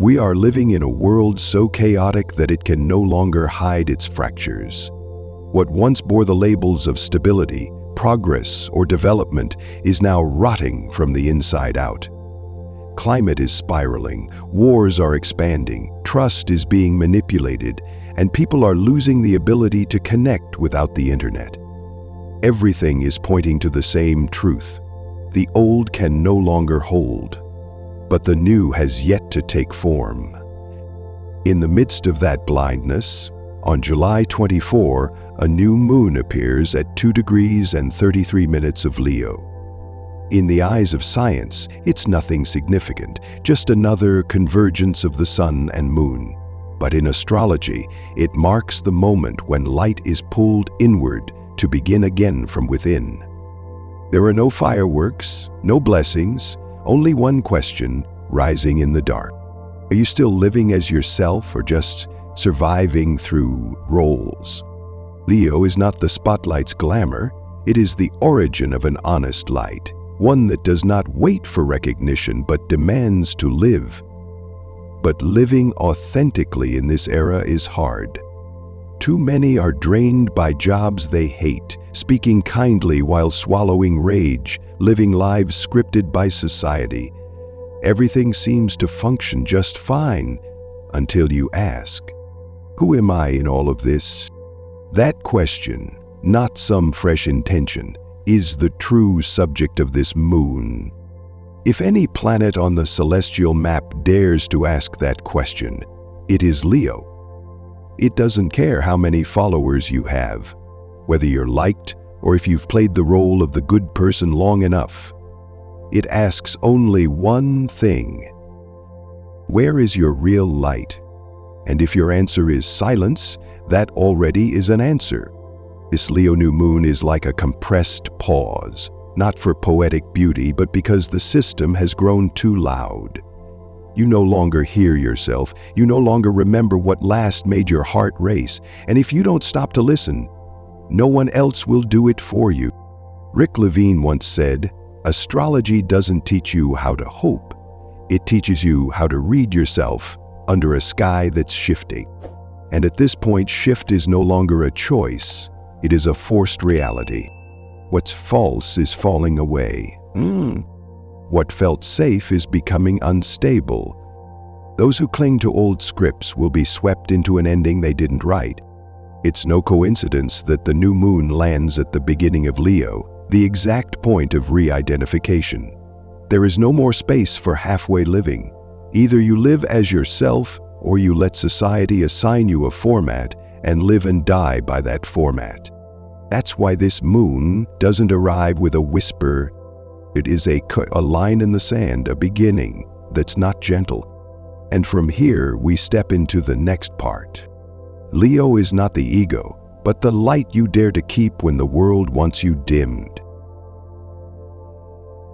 We are living in a world so chaotic that it can no longer hide its fractures. What once bore the labels of stability, progress, or development is now rotting from the inside out. Climate is spiraling, wars are expanding, trust is being manipulated, and people are losing the ability to connect without the internet. Everything is pointing to the same truth. The old can no longer hold, but the new has yet to take form. In the midst of that blindness, on July 24, a new moon appears at 2 degrees and 33 minutes of Leo. In the eyes of science, it's nothing significant, just another convergence of the sun and moon. But in astrology, it marks the moment when light is pulled inward to begin again from within. There are no fireworks, no blessings, only one question rising in the dark. Are you still living as yourself or just surviving through roles? Leo is not the spotlight's glamour, it is the origin of an honest light, one that does not wait for recognition but demands to live. But living authentically in this era is hard. Too many are drained by jobs they hate, speaking kindly while swallowing rage, living lives scripted by society. Everything seems to function just fine until you ask, who am I in all of this? That question, not some fresh intention, is the true subject of this moon. If any planet on the celestial map dares to ask that question, it is Leo. It doesn't care how many followers you have, whether you're liked or if you've played the role of the good person long enough. It asks only one thing: where is your real light? And if your answer is silence, that already is an answer. This Leo new moon is like a compressed pause, not for poetic beauty, but because the system has grown too loud. You no longer hear yourself, you no longer remember what last made your heart race, and if you don't stop to listen, no one else will do it for you. Rick Levine once said, "Astrology doesn't teach you how to hope, it teaches you how to read yourself under a sky that's shifting." And at this point, shift is no longer a choice, it is a forced reality. What's false is falling away. What felt safe is becoming unstable. Those who cling to old scripts will be swept into an ending they didn't write. It's no coincidence that the new moon lands at the beginning of Leo, the exact point of re-identification. There is no more space for halfway living. Either you live as yourself, or you let society assign you a format and live and die by that format. That's why this moon doesn't arrive with a whisper. It is a line in the sand, a beginning that's not gentle. And from here, we step into the next part. Leo is not the ego, but the light you dare to keep when the world wants you dimmed.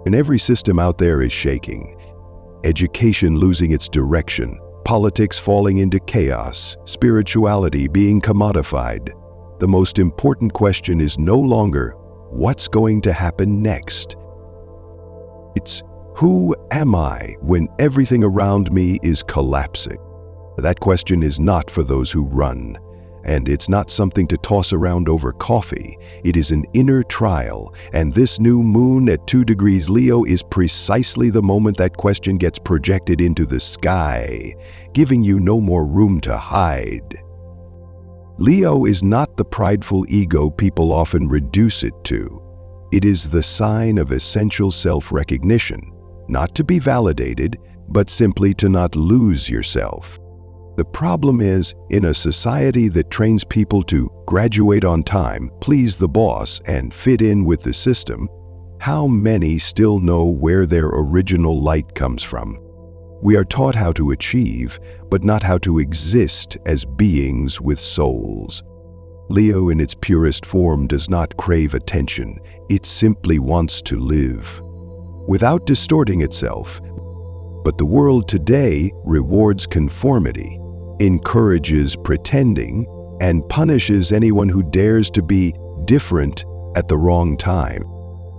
And every system out there is shaking. Education losing its direction, politics falling into chaos, spirituality being commodified. The most important question is no longer, what's going to happen next? It's, who am I when everything around me is collapsing? That question is not for those who run, and it's not something to toss around over coffee. It is an inner trial, and this new moon at 2 degrees Leo is precisely the moment that question gets projected into the sky, giving you no more room to hide. Leo is not the prideful ego people often reduce it to. It is the sign of essential self-recognition, not to be validated, but simply to not lose yourself. The problem is, in a society that trains people to graduate on time, please the boss, and fit in with the system, how many still know where their original light comes from? We are taught how to achieve, but not how to exist as beings with souls. Leo in its purest form does not crave attention, it simply wants to live, without distorting itself. But the world today rewards conformity, encourages pretending, and punishes anyone who dares to be different at the wrong time.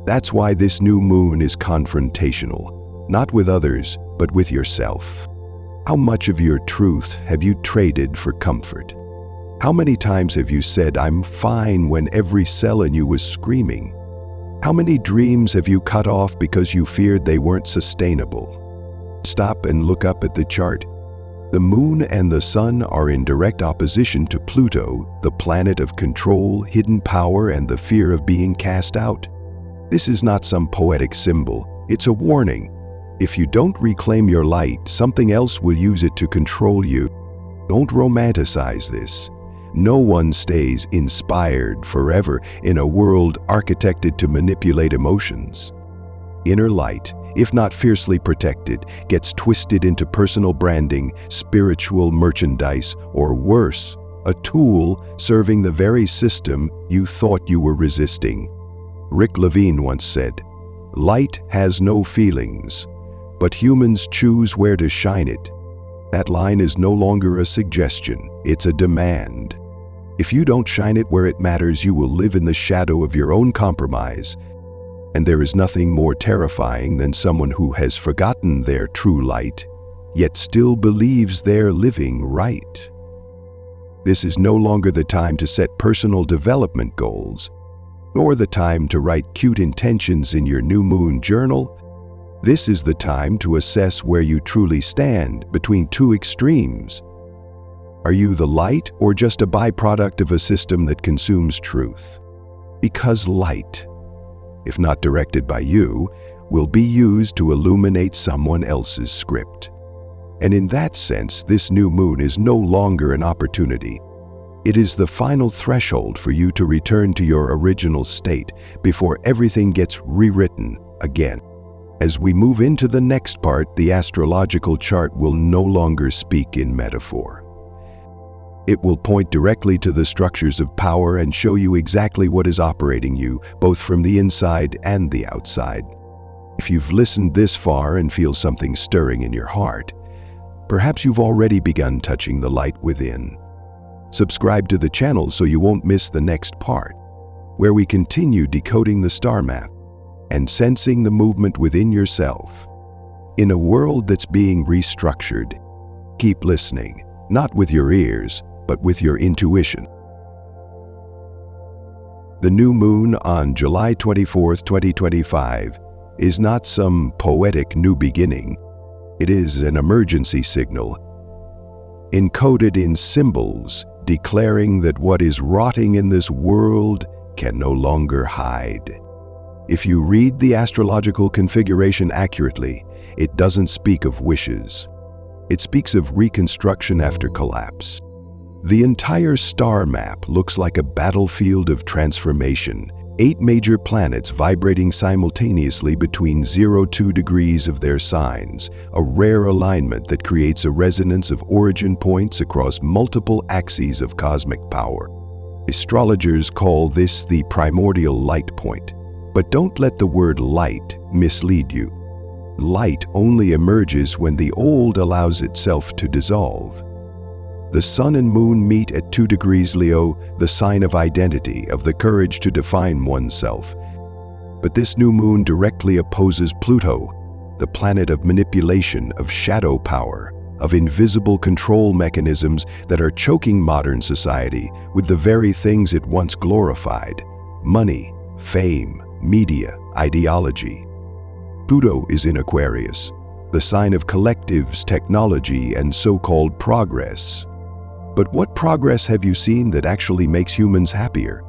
That's why this new moon is confrontational, not with others, but with yourself. How much of your truth have you traded for comfort? How many times have you said, "I'm fine," when every cell in you was screaming? How many dreams have you cut off because you feared they weren't sustainable? Stop and look up at the chart. The moon and the sun are in direct opposition to Pluto, the planet of control, hidden power, and the fear of being cast out. This is not some poetic symbol. It's a warning. If you don't reclaim your light, something else will use it to control you. Don't romanticize this. No one stays inspired forever in a world architected to manipulate emotions. Inner light, if not fiercely protected, gets twisted into personal branding, spiritual merchandise, or worse, a tool serving the very system you thought you were resisting. Rick Levine once said, "Light has no feelings, but humans choose where to shine it." That line is no longer a suggestion, it's a demand. If you don't shine it where it matters, you will live in the shadow of your own compromise. And there is nothing more terrifying than someone who has forgotten their true light, yet still believes they're living right. This is no longer the time to set personal development goals, nor the time to write cute intentions in your new moon journal. This is the time to assess where you truly stand between two extremes. Are you the light or just a byproduct of a system that consumes truth? Because light, if not directed by you, will be used to illuminate someone else's script. And in that sense, this new moon is no longer an opportunity. It is the final threshold for you to return to your original state before everything gets rewritten again. As we move into the next part, the astrological chart will no longer speak in metaphor. It will point directly to the structures of power and show you exactly what is operating you, both from the inside and the outside. If you've listened this far and feel something stirring in your heart, perhaps you've already begun touching the light within. Subscribe to the channel so you won't miss the next part, where we continue decoding the star map and sensing the movement within yourself. In a world that's being restructured, keep listening, not with your ears, but with your intuition. The new moon on July 24th, 2025 is not some poetic new beginning. It is an emergency signal, encoded in symbols, declaring that what is rotting in this world can no longer hide. If you read the astrological configuration accurately, it doesn't speak of wishes. It speaks of reconstruction after collapse. The entire star map looks like a battlefield of transformation, 8 major planets vibrating simultaneously between 0-2 degrees of their signs, a rare alignment that creates a resonance of origin points across multiple axes of cosmic power. Astrologers call this the primordial light point. But don't let the word light mislead you. Light only emerges when the old allows itself to dissolve. The sun and moon meet at 2 degrees Leo, the sign of identity, of the courage to define oneself. But this new moon directly opposes Pluto, the planet of manipulation, of shadow power, of invisible control mechanisms that are choking modern society with the very things it once glorified: money, fame, media, ideology. Pluto is in Aquarius, the sign of collectives, technology, and so-called progress. But what progress have you seen that actually makes humans happier?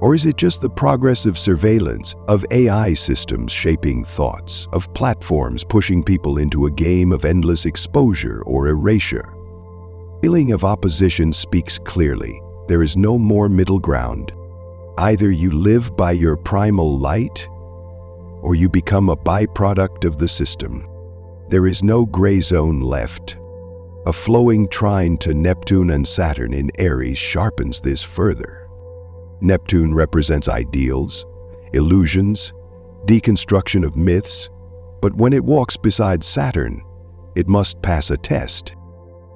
Or is it just the progress of surveillance, of AI systems shaping thoughts, of platforms pushing people into a game of endless exposure or erasure? The feeling of opposition speaks clearly. There is no more middle ground. Either you live by your primal light, or you become a byproduct of the system. There is no gray zone left. A flowing trine to Neptune and Saturn in Aries sharpens this further. Neptune represents ideals, illusions, deconstruction of myths, but when it walks beside Saturn, it must pass a test.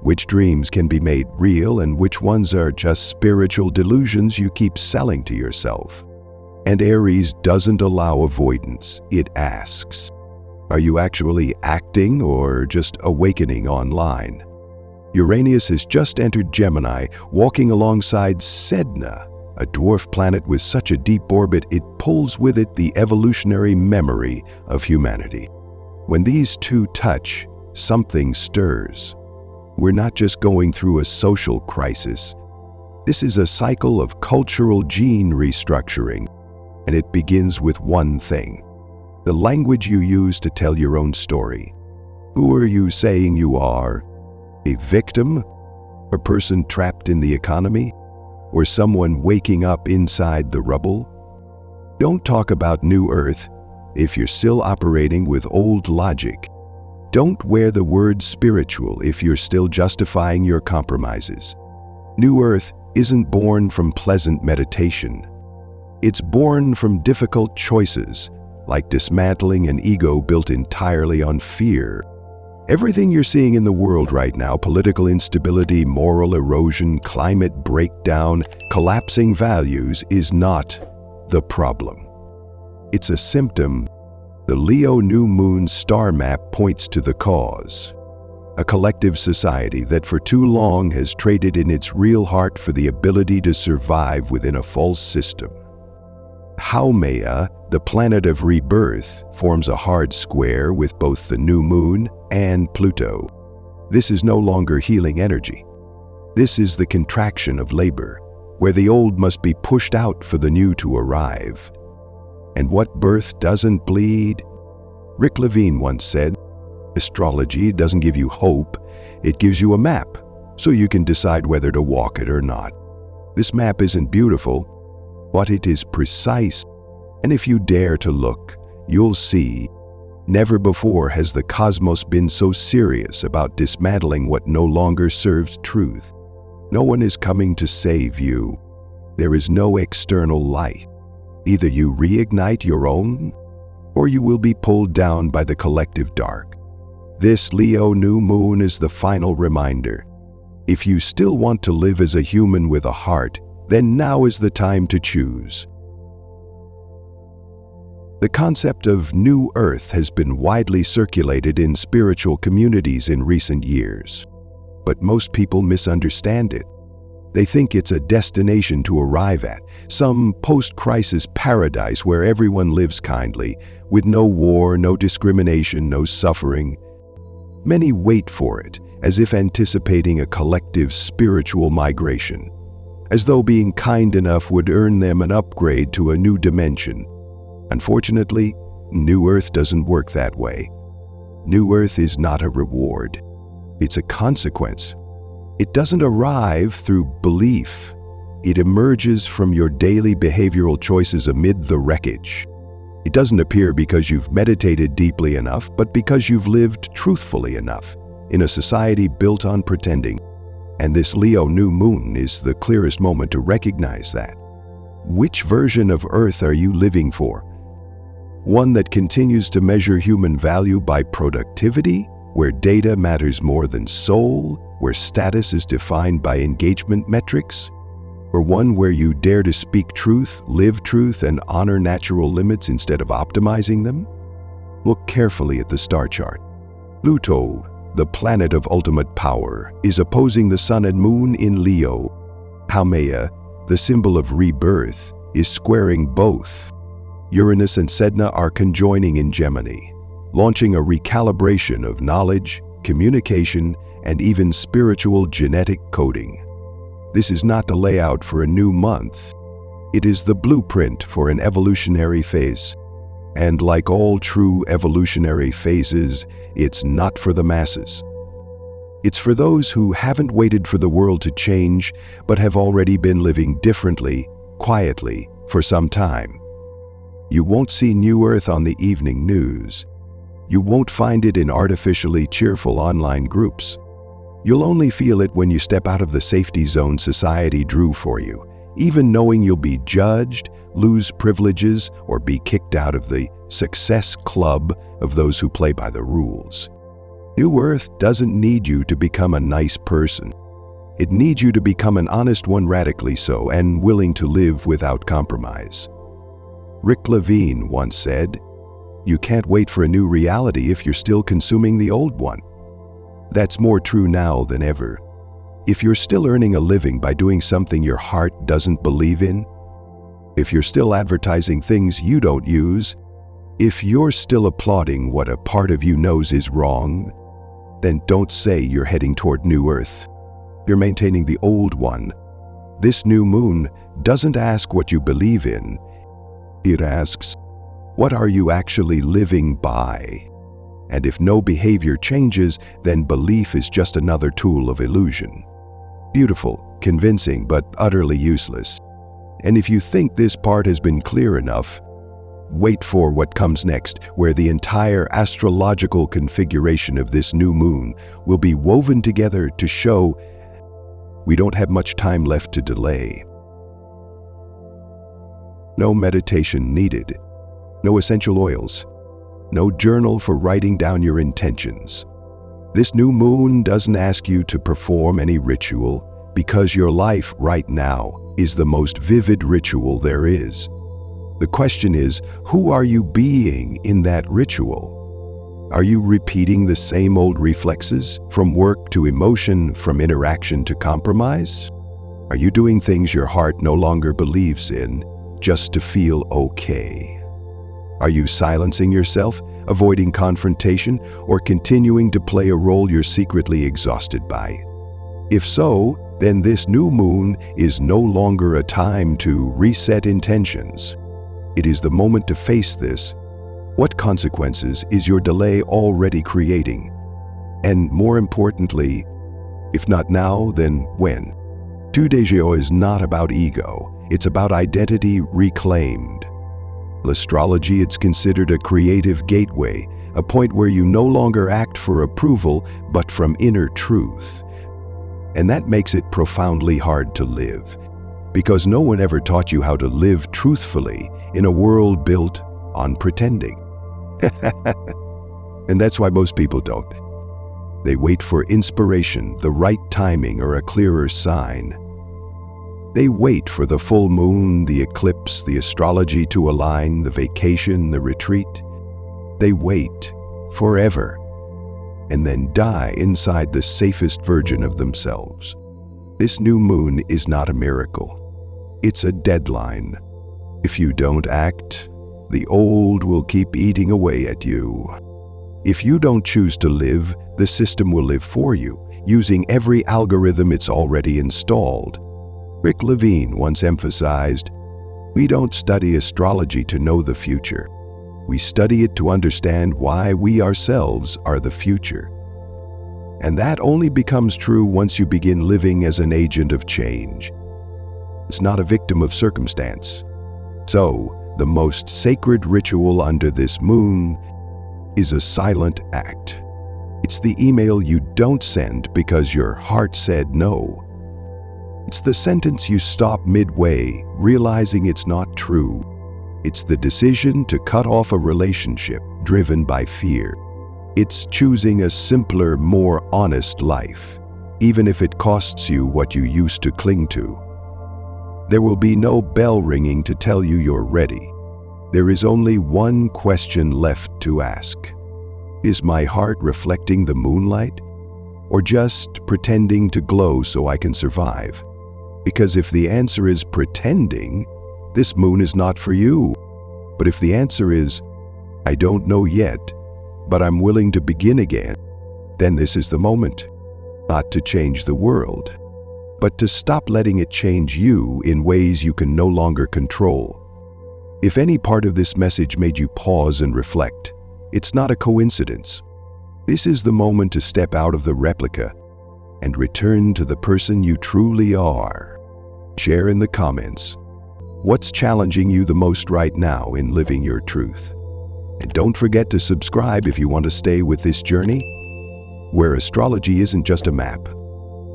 Which dreams can be made real and which ones are just spiritual delusions you keep selling to yourself? And Aries doesn't allow avoidance, it asks. Are you actually acting or just awakening online? Uranus has just entered Gemini, walking alongside Sedna, a dwarf planet with such a deep orbit it pulls with it the evolutionary memory of humanity. When these two touch, something stirs. We're not just going through a social crisis. This is a cycle of cultural gene restructuring, and it begins with one thing: the language you use to tell your own story. Who are you saying you are? A victim? A person trapped in the economy? Or someone waking up inside the rubble? Don't talk about New Earth if you're still operating with old logic. Don't wear the word spiritual if you're still justifying your compromises. New Earth isn't born from pleasant meditation. It's born from difficult choices, like dismantling an ego built entirely on fear. Everything you're seeing in the world right now, political instability, moral erosion, climate breakdown, collapsing values, is not the problem. It's a symptom. The Leo new moon star map points to the cause. A collective society that for too long has traded in its real heart for the ability to survive within a false system. Haumea, the planet of rebirth, forms a hard square with both the new moon and Pluto. This is no longer healing energy. This is the contraction of labor, where the old must be pushed out for the new to arrive. And what birth doesn't bleed? Rick Levine once said, "Astrology doesn't give you hope, it gives you a map, so you can decide whether to walk it or not." This map isn't beautiful, but it is precise, and if you dare to look, you'll see. Never before has the cosmos been so serious about dismantling what no longer serves truth. No one is coming to save you. There is no external light. Either you reignite your own, or you will be pulled down by the collective dark. This Leo new moon is the final reminder. If you still want to live as a human with a heart, then now is the time to choose. The concept of New Earth has been widely circulated in spiritual communities in recent years, but most people misunderstand it. They think it's a destination to arrive at, some post-crisis paradise where everyone lives kindly, with no war, no discrimination, no suffering. Many wait for it, as if anticipating a collective spiritual migration, as though being kind enough would earn them an upgrade to a new dimension. Unfortunately, New Earth doesn't work that way. New Earth is not a reward. It's a consequence. It doesn't arrive through belief. It emerges from your daily behavioral choices amid the wreckage. It doesn't appear because you've meditated deeply enough, but because you've lived truthfully enough in a society built on pretending. And this Leo new moon is the clearest moment to recognize that. Which version of Earth are you living for? One that continues to measure human value by productivity, where data matters more than soul, where status is defined by engagement metrics? Or one where you dare to speak truth, live truth, and honor natural limits instead of optimizing them? Look carefully at the star chart. Pluto, the planet of ultimate power, is opposing the sun and moon in Leo. Haumea, the symbol of rebirth, is squaring both. Uranus and Sedna are conjoining in Gemini, launching a recalibration of knowledge, communication, and even spiritual genetic coding. This is not the layout for a new month. It is the blueprint for an evolutionary phase. And like all true evolutionary phases, it's not for the masses. It's for those who haven't waited for the world to change, but have already been living differently, quietly, for some time. You won't see New Earth on the evening news. You won't find it in artificially cheerful online groups. You'll only feel it when you step out of the safety zone society drew for you, even knowing you'll be judged, lose privileges, or be kicked out of the success club of those who play by the rules. New Earth doesn't need you to become a nice person. It needs you to become an honest one, radically so, and willing to live without compromise. Rick Levine once said, You can't wait for a new reality if you're still consuming the old one. That's more true now than ever. If you're still earning a living by doing something your heart doesn't believe in, if you're still advertising things you don't use, if you're still applauding what a part of you knows is wrong, then don't say you're heading toward New Earth. You're maintaining the old one. This new moon doesn't ask what you believe in. It asks, what are you actually living by? And if no behavior changes, then belief is just another tool of illusion. Beautiful, convincing, but utterly useless. And if you think this part has been clear enough, wait for what comes next, where the entire astrological configuration of this new moon will be woven together to show we don't have much time left to delay. No meditation needed, no essential oils, no journal for writing down your intentions. This new moon doesn't ask you to perform any ritual because your life right now is the most vivid ritual there is. The question is, who are you being in that ritual? Are you repeating the same old reflexes, from work to emotion, from interaction to compromise? Are you doing things your heart no longer believes in, just to feel okay? Are you silencing yourself, avoiding confrontation, or continuing to play a role you're secretly exhausted by? If so, then this new moon is no longer a time to reset intentions. It is the moment to face this. What consequences is your delay already creating? And more importantly, if not now, then when? Zodiac is not about ego, it's about identity reclaimed. Astrology, it's considered a creative gateway, a point where you no longer act for approval, but from inner truth. And that makes it profoundly hard to live, because no one ever taught you how to live truthfully in a world built on pretending. And that's why most people don't. They wait for inspiration, the right timing, or a clearer sign. They wait for the full moon, the eclipse, the astrology to align, the vacation, the retreat. They wait forever and then die inside the safest version of themselves. This new moon is not a miracle. It's a deadline. If you don't act, the old will keep eating away at you. If you don't choose to live, the system will live for you, using every algorithm it's already installed. Rick Levine once emphasized, we don't study astrology to know the future. We study it to understand why we ourselves are the future. And that only becomes true once you begin living as an agent of change. It's not a victim of circumstance. So, the most sacred ritual under this moon is a silent act. It's the email you don't send because your heart said no. It's the sentence you stop midway, realizing it's not true. It's the decision to cut off a relationship driven by fear. It's choosing a simpler, more honest life, even if it costs you what you used to cling to. There will be no bell ringing to tell you you're ready. There is only one question left to ask. Is my heart reflecting the moonlight, or just pretending to glow so I can survive? Because if the answer is pretending, this moon is not for you. But if the answer is, I don't know yet, but I'm willing to begin again, then this is the moment. Not to change the world, but to stop letting it change you in ways you can no longer control. If any part of this message made you pause and reflect, it's not a coincidence. This is the moment to step out of the replica and return to the person you truly are. Share in the comments. What's challenging you the most right now in living your truth? And don't forget to subscribe if you want to stay with this journey, where astrology isn't just a map,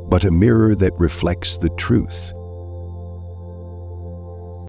but a mirror that reflects the truth.